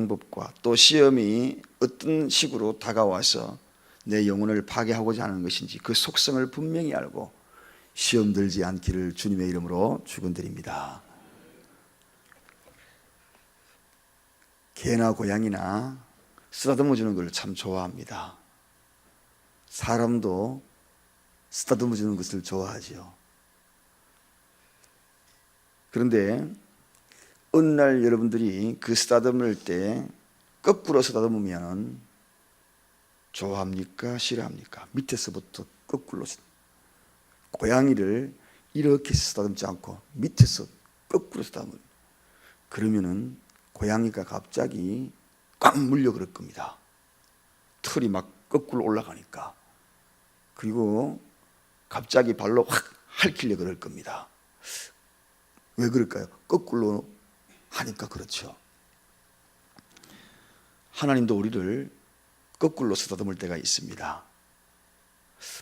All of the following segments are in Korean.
방법과 또 시험이 어떤 식으로 다가와서 내 영혼을 파괴하고자 하는 것인지 그 속성을 분명히 알고 시험 들지 않기를 주님의 이름으로 축원드립니다. 개나 고양이나 쓰다듬어 주는 걸 참 좋아합니다. 사람도 쓰다듬어 주는 것을 좋아하지요. 그런데 어느 날 여러분들이 그 쓰다듬을 때 거꾸로 쓰다듬으면 좋아합니까? 싫어합니까? 밑에서부터 거꾸로. 고양이를 이렇게 쓰다듬지 않고 밑에서 거꾸로 쓰다듬으면 그러면은 고양이가 갑자기 꽉 물려 그럴 겁니다. 털이 막 거꾸로 올라가니까. 그리고 갑자기 발로 확 핥히려 그럴 겁니다. 왜 그럴까요? 거꾸로 하니까 그렇죠. 하나님도 우리를 거꾸로 쓰다듬을 때가 있습니다.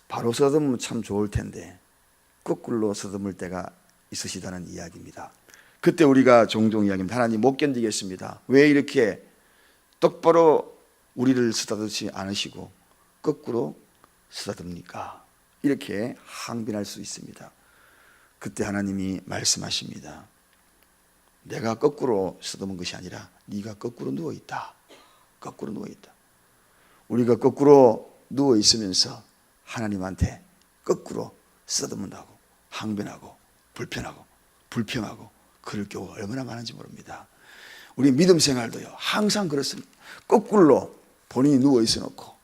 바로 쓰다듬으면 참 좋을 텐데 거꾸로 쓰다듬을 때가 있으시다는 이야기입니다. 그때 우리가 종종 이야기합니다. 하나님 못 견디겠습니다. 왜 이렇게 똑바로 우리를 쓰다듬지 않으시고 거꾸로 쓰다듬니까? 이렇게 항변할 수 있습니다. 그때 하나님이 말씀하십니다. 내가 거꾸로 쓰다듬은 것이 아니라 네가 거꾸로 누워있다. 거꾸로 누워있다. 우리가 거꾸로 누워있으면서 하나님한테 거꾸로 쓰다듬는다고 항변하고 불편하고 불평하고 그럴 경우가 얼마나 많은지 모릅니다. 우리 믿음 생활도요 항상 그렇습니다. 거꾸로 본인이 누워있어 놓고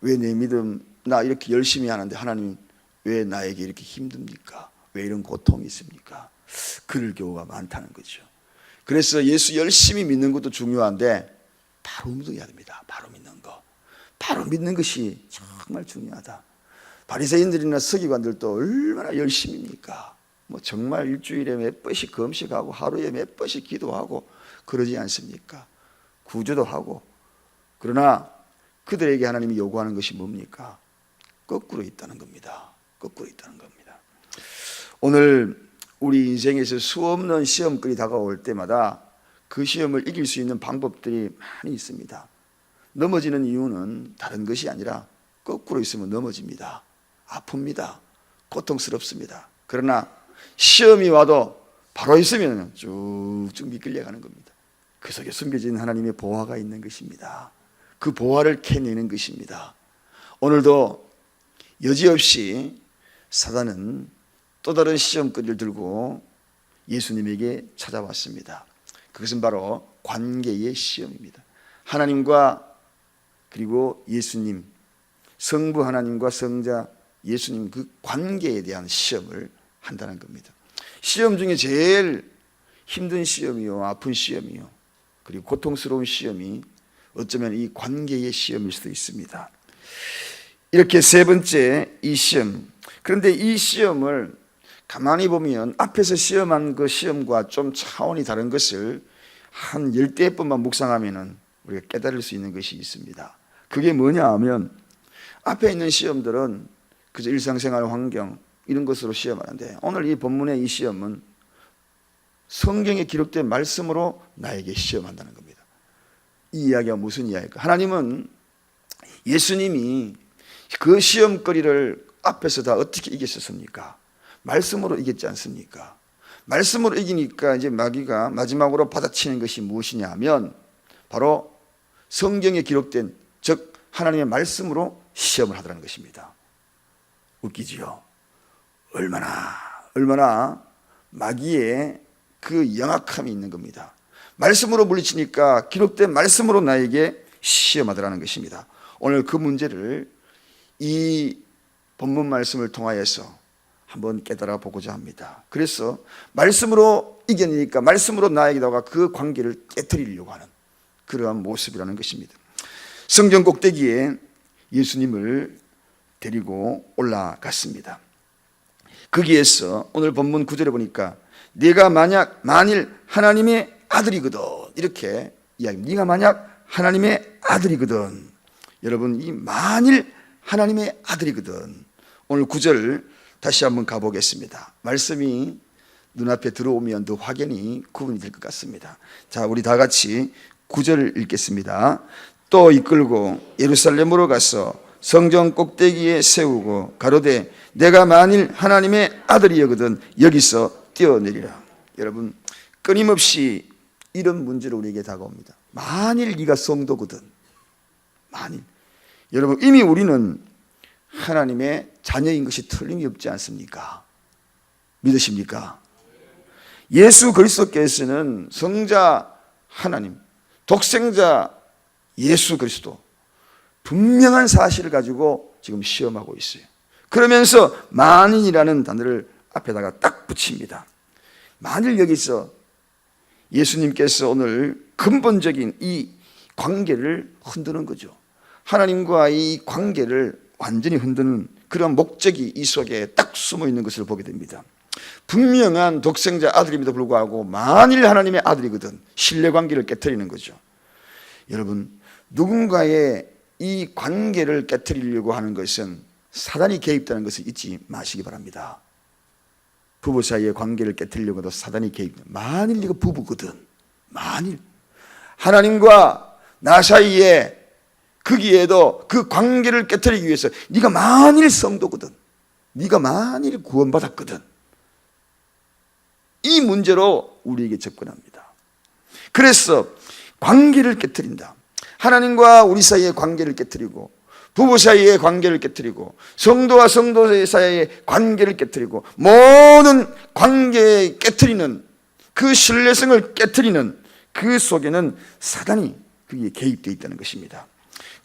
왜 내 믿음 나 이렇게 열심히 하는데 하나님 왜 나에게 이렇게 힘듭니까? 왜 이런 고통이 있습니까? 그럴 경우가 많다는 거죠. 그래서 예수 열심히 믿는 것도 중요한데 바로 믿어야 됩니다. 바로 믿는 거. 바로 믿는 것이 정말 중요하다. 바리새인들이나 서기관들도 얼마나 열심입니까? 뭐 정말 일주일에 몇 번씩 금식하고 하루에 몇 번씩 기도하고 그러지 않습니까? 구제도 하고. 그러나 그들에게 하나님이 요구하는 것이 뭡니까? 거꾸로 있다는 겁니다. 거꾸로 있다는 겁니다. 오늘 우리 인생에서 수없는 시험거리 다가올 때마다 그 시험을 이길 수 있는 방법들이 많이 있습니다. 넘어지는 이유는 다른 것이 아니라 거꾸로 있으면 넘어집니다. 아픕니다. 고통스럽습니다. 그러나 시험이 와도 바로 있으면 쭉쭉 미끌려 가는 겁니다. 그 속에 숨겨진 하나님의 보화가 있는 것입니다. 그 보화를 캐내는 것입니다. 오늘도 여지없이 사단은 또 다른 시험거리를 들고 예수님에게 찾아왔습니다. 그것은 바로 관계의 시험입니다. 하나님과 그리고 예수님, 성부 하나님과 성자 예수님 그 관계에 대한 시험을 한다는 겁니다. 시험 중에 제일 힘든 시험이요, 아픈 시험이요, 그리고 고통스러운 시험이 어쩌면 이 관계의 시험일 수도 있습니다. 이렇게 세 번째 이 시험. 그런데 이 시험을 가만히 보면 앞에서 시험한 그 시험과 좀 차원이 다른 것을 한 10대번만 묵상하면 우리가 깨달을 수 있는 것이 있습니다. 그게 뭐냐 하면 앞에 있는 시험들은 그저 일상생활 환경 이런 것으로 시험하는데 오늘 이 본문의 이 시험은 성경에 기록된 말씀으로 나에게 시험한다는 겁니다. 이 이야기가 무슨 이야기일까? 하나님은 예수님이 그 시험거리를 앞에서 다 어떻게 이겼었습니까? 말씀으로 이겼지 않습니까? 말씀으로 이기니까 이제 마귀가 마지막으로 받아치는 것이 무엇이냐 하면 바로 성경에 기록된 즉 하나님의 말씀으로 시험을 하더라는 것입니다. 웃기지요? 얼마나 마귀의 그 영악함이 있는 겁니다. 말씀으로 물리치니까 기록된 말씀으로 나에게 시험하더라는 것입니다. 오늘 그 문제를 이 본문 말씀을 통하여서 한번 깨달아 보고자 합니다. 그래서 말씀으로 이겨내니까 말씀으로 나에게다가 그 관계를 깨트리려고 하는 그러한 모습이라는 것입니다. 성전 꼭대기에 예수님을 데리고 올라갔습니다. 거기에서 오늘 본문 9절에 보니까 네가 만일 하나님의 아들이거든 이렇게 이야기합니다. 네가 만약 하나님의 아들이거든. 여러분 이 만일 하나님의 아들이거든. 오늘 9절 다시 한번 가보겠습니다. 말씀이 눈앞에 들어오면 더 확연히 구분이 될 것 같습니다. 자, 우리 다 같이 9절 읽겠습니다. 또 이끌고 예루살렘으로 가서 성전 꼭대기에 세우고 가로되 내가 만일 하나님의 아들이거든 여기서 뛰어내리라. 여러분, 끊임없이 이런 문제로 우리에게 다가옵니다. 만일 네가 성도거든, 만일. 여러분, 이미 우리는 하나님의 자녀인 것이 틀림이 없지 않습니까? 믿으십니까? 예수 그리스도께서는 성자 하나님, 독생자 예수 그리스도, 분명한 사실을 가지고 지금 시험하고 있어요. 그러면서 만인이라는 단어를 앞에다가 딱 붙입니다. 만일 여기서 예수님께서 오늘 근본적인 이 관계를 흔드는 거죠. 하나님과 이 관계를 완전히 흔드는 그런 목적이 이 속에 딱 숨어 있는 것을 보게 됩니다. 분명한 독생자 아들임에도 불구하고 만일 하나님의 아들이거든 신뢰관계를 깨트리는 거죠. 여러분, 누군가의 이 관계를 깨트리려고 하는 것은 사단이 개입되는 것을 잊지 마시기 바랍니다. 부부 사이의 관계를 깨트리려고 해도 사단이 개입. 만일 네가 부부거든, 만일 하나님과 나 사이에 거기에도 그 관계를 깨트리기 위해서 네가 만일 성도거든, 네가 만일 구원받았거든, 이 문제로 우리에게 접근합니다. 그래서 관계를 깨트린다. 하나님과 우리 사이의 관계를 깨트리고, 부부 사이의 관계를 깨트리고, 성도와 성도 사이의 관계를 깨트리고, 모든 관계에 깨트리는 그 신뢰성을 깨트리는 그 속에는 사단이 거기에 개입되어 있다는 것입니다.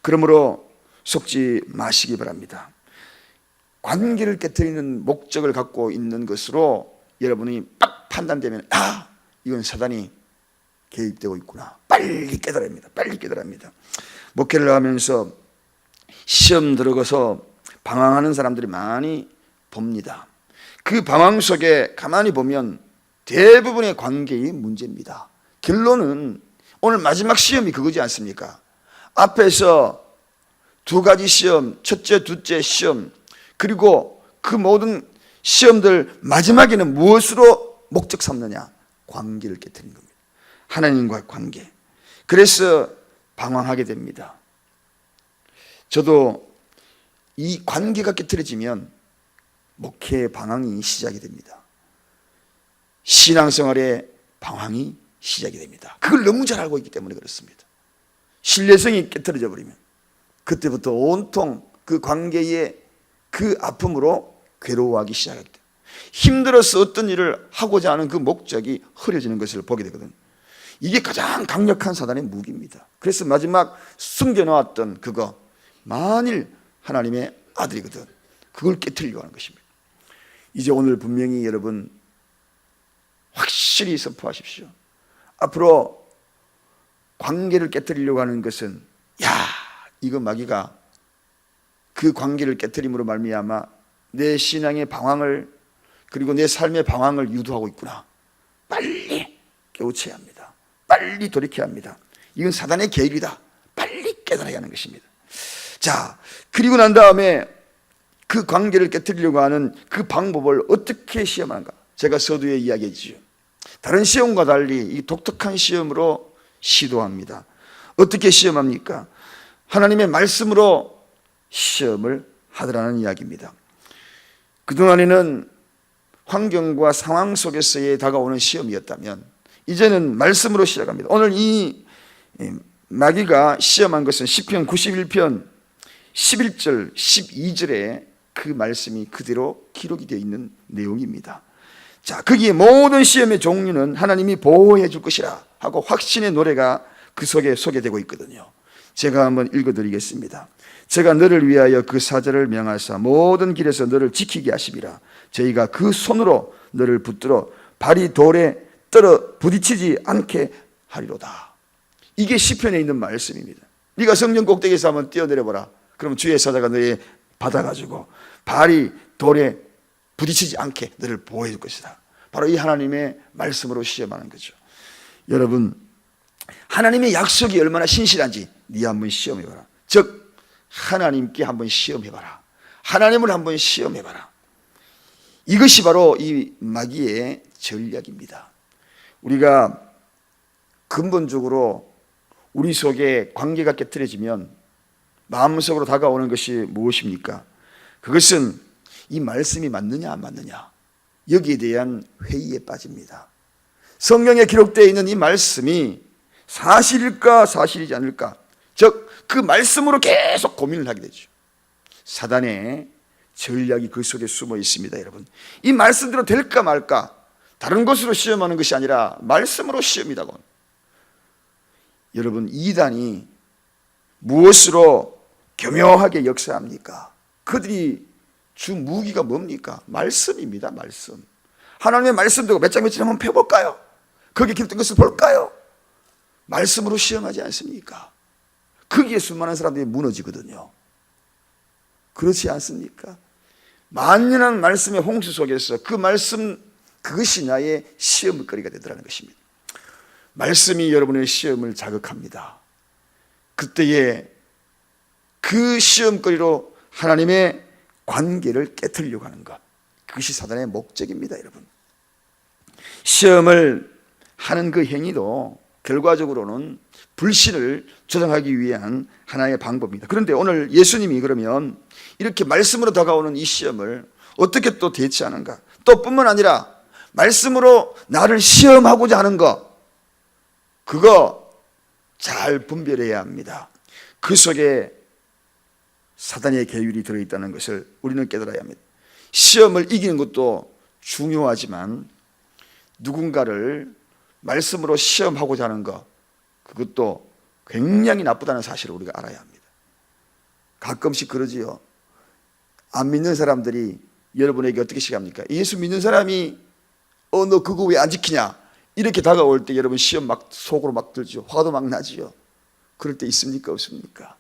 그러므로 속지 마시기 바랍니다. 관계를 깨트리는 목적을 갖고 있는 것으로 여러분이 딱 판단되면 이건 사단이 개입되고 있구나, 빨리 깨달아야 합니다. 빨리 깨달아야 합니다. 목회를 하면서 시험 들어가서 방황하는 사람들이 많이 봅니다. 그 방황 속에 가만히 보면 대부분의 관계의 문제입니다. 결론은 오늘 마지막 시험이 그거지 않습니까? 앞에서 두 가지 시험, 첫째, 둘째 시험, 그리고 그 모든 시험들 마지막에는 무엇으로 목적 삼느냐? 관계를 깨트리는 겁니다. 하나님과의 관계. 그래서 방황하게 됩니다. 저도 이 관계가 깨트려지면 목회의 방황이 시작이 됩니다. 신앙생활의 방황이 시작이 됩니다. 그걸 너무 잘 알고 있기 때문에 그렇습니다. 신뢰성이 깨트려져 버리면 그때부터 온통 그 관계의 그 아픔으로 괴로워하기 시작할 때, 힘들어서 어떤 일을 하고자 하는 그 목적이 흐려지는 것을 보게 되거든요. 이게 가장 강력한 사단의 무기입니다. 그래서 마지막 숨겨놓았던 그거, 만일 하나님의 아들이거든, 그걸 깨트리려고 하는 것입니다. 이제 오늘 분명히 여러분 확실히 선포하십시오. 앞으로 관계를 깨트리려고 하는 것은, 이거 마귀가 그 관계를 깨트림으로 말미암아 내 신앙의 방황을, 그리고 내 삶의 방황을 유도하고 있구나, 빨리 깨우쳐야 합니다. 빨리 돌이켜야 합니다. 이건 사단의 계율이다. 빨리 깨달아야 하는 것입니다. 자, 그리고 난 다음에 그 관계를 깨트리려고 하는 그 방법을 어떻게 시험하는가? 제가 서두에 이야기했지요. 다른 시험과 달리 이 독특한 시험으로 시도합니다. 어떻게 시험합니까? 하나님의 말씀으로 시험을 하더라는 이야기입니다. 그동안에는 환경과 상황 속에서의 다가오는 시험이었다면 이제는 말씀으로 시작합니다. 오늘 이 마귀가 시험한 것은 시편 91편 11절 12절에 그 말씀이 그대로 기록이 되어 있는 내용입니다. 자, 거기에 모든 시험의 종류는 하나님이 보호해 줄 것이라 하고 확신의 노래가 그 속에 소개되고 있거든요. 제가 한번 읽어드리겠습니다. 제가 너를 위하여 그 사자를 명하사 모든 길에서 너를 지키게 하심이라. 저희가 그 손으로 너를 붙들어 발이 돌에 떨어 부딪히지 않게 하리로다. 이게 시편에 있는 말씀입니다. 네가 성전 꼭대기에서 한번 뛰어내려보라. 그럼 주의 사자가 너의 받아가지고 발이 돌에 부딪히지 않게 너를 보호해 줄 것이다. 바로 이 하나님의 말씀으로 시험하는 거죠. 여러분, 하나님의 약속이 얼마나 신실한지 네 한번 시험해봐라. 즉 하나님께 한번 시험해봐라. 하나님을 한번 시험해봐라. 이것이 바로 이 마귀의 전략입니다. 우리가 근본적으로 우리 속에 관계가 깨트려지면 마음속으로 다가오는 것이 무엇입니까? 그것은 이 말씀이 맞느냐 안 맞느냐, 여기에 대한 회의에 빠집니다. 성경에 기록되어 있는 이 말씀이 사실일까 사실이지 않을까, 즉 그 말씀으로 계속 고민을 하게 되죠. 사단의 전략이 그 속에 숨어 있습니다. 여러분, 이 말씀대로 될까 말까, 다른 것으로 시험하는 것이 아니라 말씀으로 시험이라고. 여러분, 이단이 무엇으로 교묘하게 역사합니까? 그들이 주 무기가 뭡니까? 말씀입니다. 말씀. 하나님의 말씀 두고 몇 장 한번 펴볼까요? 거기에 기록된 것을 볼까요? 말씀으로 시험하지 않습니까? 거기에 수많은 사람들이 무너지거든요. 그렇지 않습니까? 만연한 말씀의 홍수 속에서 그 말씀, 그것이 나의 시험거리가 되더라는 것입니다. 말씀이 여러분의 시험을 자극합니다. 그때에 그 시험거리로 하나님의 관계를 깨트리려고 하는 것, 그것이 사단의 목적입니다. 여러분, 시험을 하는 그 행위도 결과적으로는 불신을 조장하기 위한 하나의 방법입니다. 그런데 오늘 예수님이 그러면 이렇게 말씀으로 다가오는 이 시험을 어떻게 또 대처하는가? 또 뿐만 아니라 말씀으로 나를 시험하고자 하는 것, 그거 잘 분별해야 합니다. 그 속에 사단의 계율이 들어있다는 것을 우리는 깨달아야 합니다. 시험을 이기는 것도 중요하지만 누군가를 말씀으로 시험하고자 하는 것, 그것도 굉장히 나쁘다는 사실을 우리가 알아야 합니다. 가끔씩 그러지요. 안 믿는 사람들이 여러분에게 어떻게 시합니까? 예수 믿는 사람이 너 그거 왜 안 지키냐? 이렇게 다가올 때 여러분 시험 막 속으로 막 들죠. 화도 막 나지요. 그럴 때 있습니까? 없습니까?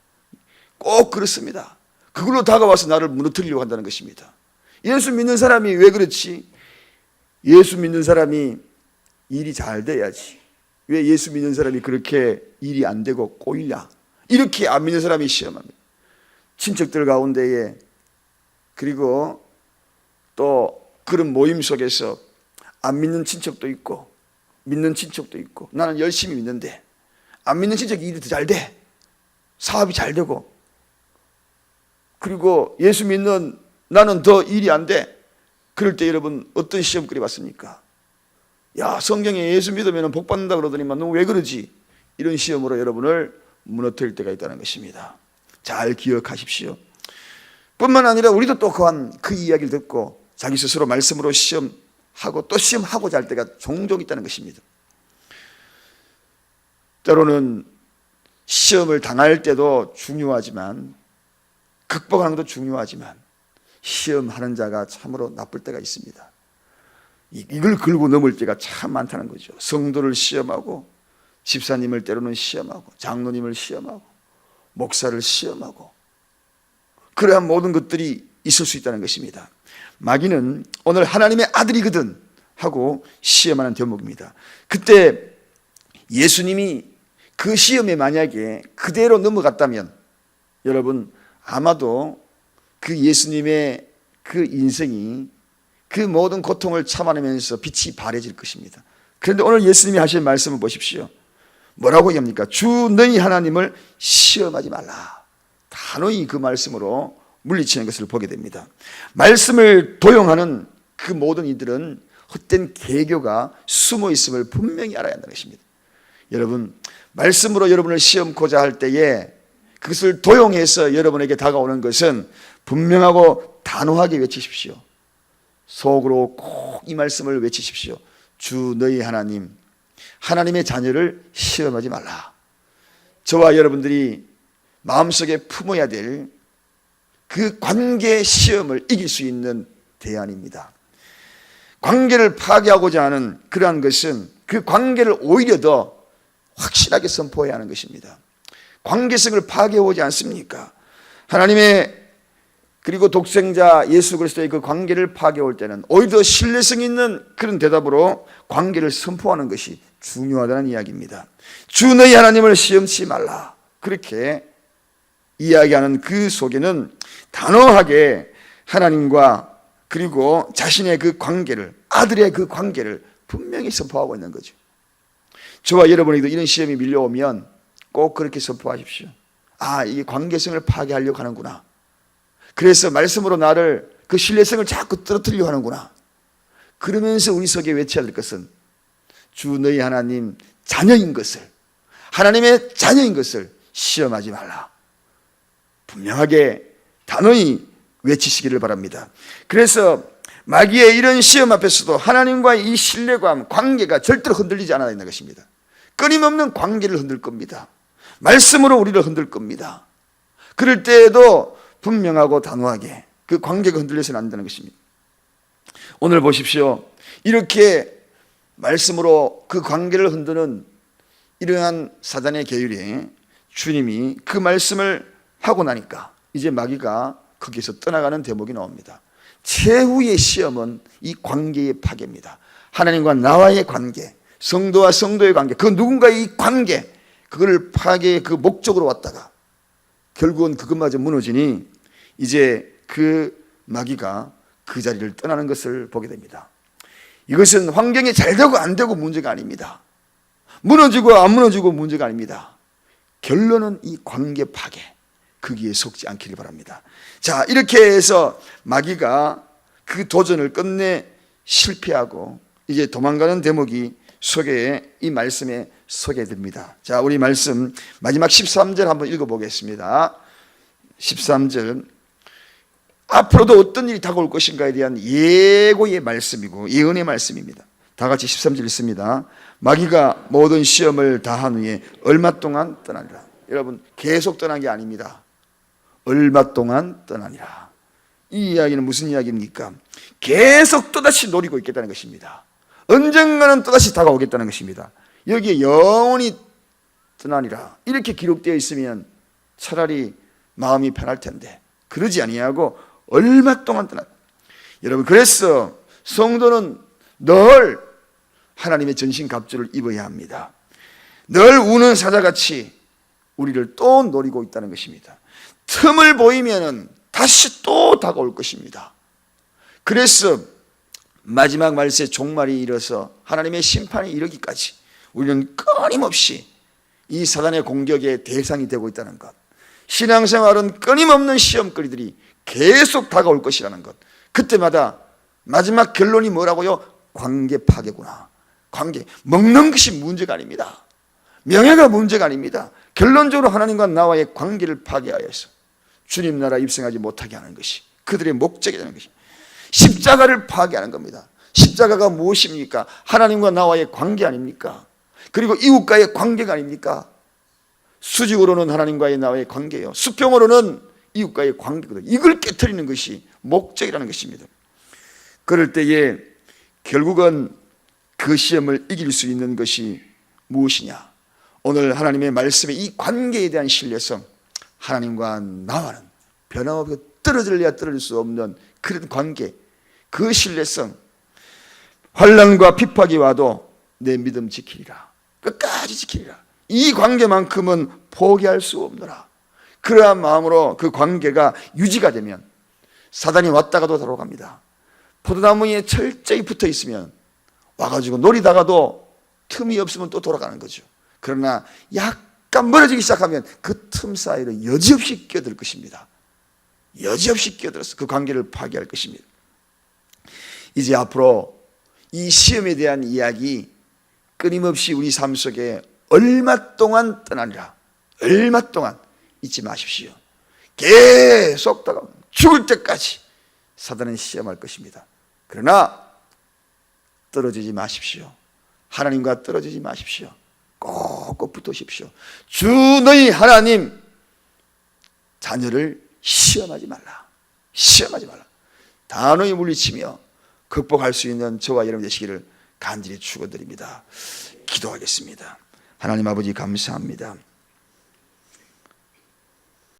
꼭 그렇습니다. 그걸로 다가와서 나를 무너뜨리려고 한다는 것입니다. 예수 믿는 사람이 왜 그렇지? 예수 믿는 사람이 일이 잘 돼야지. 왜 예수 믿는 사람이 그렇게 일이 안 되고 꼬이냐? 이렇게 안 믿는 사람이 시험합니다. 친척들 가운데에, 그리고 또 그런 모임 속에서 안 믿는 친척도 있고 믿는 친척도 있고, 나는 열심히 믿는데 안 믿는 친척이 일이 더 잘 돼, 사업이 잘 되고, 그리고 예수 믿는 나는 더 일이 안 돼. 그럴 때 여러분 어떤 시험거리 받습니까? 야, 성경에 예수 믿으면 복 받는다 그러더니만 너 왜 그러지? 이런 시험으로 여러분을 무너뜨릴 때가 있다는 것입니다. 잘 기억하십시오. 뿐만 아니라 우리도 또 또한 그 이야기를 듣고 자기 스스로 말씀으로 시험하고 또 시험하고자 할 때가 종종 있다는 것입니다. 때로는 시험을 당할 때도 중요하지만, 극복하는 것도 중요하지만, 시험하는 자가 참으로 나쁠 때가 있습니다. 이걸 걸고 넘을 때가 참 많다는 거죠. 성도를 시험하고, 집사님을 때로는 시험하고, 장로님을 시험하고, 목사를 시험하고, 그러한 모든 것들이 있을 수 있다는 것입니다. 마귀는 오늘 하나님의 아들이거든 하고 시험하는 대목입니다. 그때 예수님이 그 시험에 만약에 그대로 넘어갔다면 여러분 아마도 그 예수님의 그 인생이 그 모든 고통을 참아내면서 빛이 발해질 것입니다. 그런데 오늘 예수님이 하신 말씀을 보십시오. 뭐라고 얘기합니까? 주 너희 하나님을 시험하지 말라. 단호히 그 말씀으로 물리치는 것을 보게 됩니다. 말씀을 도용하는 그 모든 이들은 헛된 계교가 숨어 있음을 분명히 알아야 한다는 것입니다. 여러분, 말씀으로 여러분을 시험코자 할 때에 그것을 도용해서 여러분에게 다가오는 것은 분명하고 단호하게 외치십시오. 속으로 꼭 이 말씀을 외치십시오. 주 너희 하나님, 하나님의 자녀를 시험하지 말라. 저와 여러분들이 마음속에 품어야 될 그 관계 시험을 이길 수 있는 대안입니다. 관계를 파괴하고자 하는 그러한 것은 그 관계를 오히려 더 확실하게 선포해야 하는 것입니다. 관계성을 파괴하지 않습니까? 하나님의 그리고 독생자 예수 그리스도의 그 관계를 파괴할 때는 오히려 더 신뢰성 있는 그런 대답으로 관계를 선포하는 것이 중요하다는 이야기입니다. 주 너희 하나님을 시험치 말라. 그렇게 이야기하는 그 속에는 단호하게 하나님과 그리고 자신의 그 관계를, 아들의 그 관계를 분명히 선포하고 있는 거죠. 저와 여러분에게도 이런 시험이 밀려오면 꼭 그렇게 선포하십시오. 아, 이 관계성을 파괴하려고 하는구나. 그래서 말씀으로 나를 그 신뢰성을 자꾸 떨어뜨리려고 하는구나. 그러면서 우리 속에 외쳐야 될 것은 주 너희 하나님 자녀인 것을, 하나님의 자녀인 것을 시험하지 말라. 분명하게 단호히 외치시기를 바랍니다. 그래서 마귀의 이런 시험 앞에서도 하나님과의 이 신뢰감, 관계가 절대로 흔들리지 않아야 되는 것입니다. 끊임없는 관계를 흔들 겁니다. 말씀으로 우리를 흔들 겁니다. 그럴 때에도 분명하고 단호하게 그 관계가 흔들려서는 안 되는 것입니다. 오늘 보십시오. 이렇게 말씀으로 그 관계를 흔드는 이러한 사단의 계율에 주님이 그 말씀을 하고 나니까 이제 마귀가 거기서 떠나가는 대목이 나옵니다. 최후의 시험은 이 관계의 파괴입니다. 하나님과 나와의 관계, 성도와 성도의 관계, 그 누군가의 이 관계, 그걸 파괴의 그 목적으로 왔다가 결국은 그것마저 무너지니 이제 그 마귀가 그 자리를 떠나는 것을 보게 됩니다. 이것은 환경이 잘 되고 안 되고 문제가 아닙니다. 무너지고 안 무너지고 문제가 아닙니다. 결론은 이 관계 파괴, 거기에 속지 않기를 바랍니다. 자, 이렇게 해서 마귀가 그 도전을 끝내 실패하고 이제 도망가는 대목이 이 말씀에 소개됩니다. 자, 우리 말씀 마지막 13절 한번 읽어보겠습니다. 13절, 앞으로도 어떤 일이 다가올 것인가에 대한 예고의 말씀이고 예언의 말씀입니다. 다 같이 13절 읽습니다. 마귀가 모든 시험을 다한 후에 얼마 동안 떠나니라. 여러분, 계속 떠난 게 아닙니다. 얼마 동안 떠나니라. 이 이야기는 무슨 이야기입니까? 계속 또다시 노리고 있겠다는 것입니다. 언젠가는 또다시 다가오겠다는 것입니다. 여기에 영원히 떠나니라 이렇게 기록되어 있으면 차라리 마음이 편할 텐데 그러지 아니하고 얼마 동안 떠나. 여러분, 그래서 성도는 늘 하나님의 전신갑주를 입어야 합니다. 늘 우는 사자같이 우리를 또 노리고 있다는 것입니다. 틈을 보이면 다시 또 다가올 것입니다. 그래서 마지막 말세 종말이 이뤄서 하나님의 심판이 이르기까지 우리는 끊임없이 이 사단의 공격의 대상이 되고 있다는 것, 신앙생활은 끊임없는 시험거리들이 계속 다가올 것이라는 것, 그때마다 마지막 결론이 뭐라고요? 관계 파괴구나. 관계, 먹는 것이 문제가 아닙니다. 명예가 문제가 아닙니다. 결론적으로 하나님과 나와의 관계를 파괴하여서 주님 나라 입성하지 못하게 하는 것이 그들의 목적이 되는 것이 십자가를 파괴하는 겁니다. 십자가가 무엇입니까? 하나님과 나와의 관계 아닙니까? 그리고 이웃과의 관계가 아닙니까? 수직으로는 하나님과의 나와의 관계예요. 수평으로는 이웃과의 관계거든요. 이걸 깨트리는 것이 목적이라는 것입니다. 그럴 때에 결국은 그 시험을 이길 수 있는 것이 무엇이냐? 오늘 하나님의 말씀의 이 관계에 대한 신뢰성, 하나님과 나와는 변함없이 떨어질래야 떨어질 수 없는 그런 관계, 그 신뢰성, 환난과 핍박이 와도 내 믿음 지키리라. 끝까지 지키리라. 이 관계만큼은 포기할 수 없노라. 그러한 마음으로 그 관계가 유지가 되면 사단이 왔다가도 돌아갑니다. 포도나무에 철저히 붙어 있으면 와가지고 노리다가도 틈이 없으면 또 돌아가는 거죠. 그러나 약간 멀어지기 시작하면 그 틈 사이로 여지없이 끼어들 것입니다. 여지없이 끼어들어서 그 관계를 파괴할 것입니다. 이제 앞으로 이 시험에 대한 이야기 끊임없이 우리 삶 속에 얼마 동안 떠나니라. 얼마 동안 잊지 마십시오. 계속 다가 죽을 때까지 사단은 시험할 것입니다. 그러나 떨어지지 마십시오. 하나님과 떨어지지 마십시오. 꼭 붙으십시오. 주 너희 하나님 자녀를 시험하지 말라. 시험하지 말라. 단호히 물리치며 극복할 수 있는 저와 여러분 되시기를 간절히 축원드립니다. 기도하겠습니다. 하나님 아버지 감사합니다.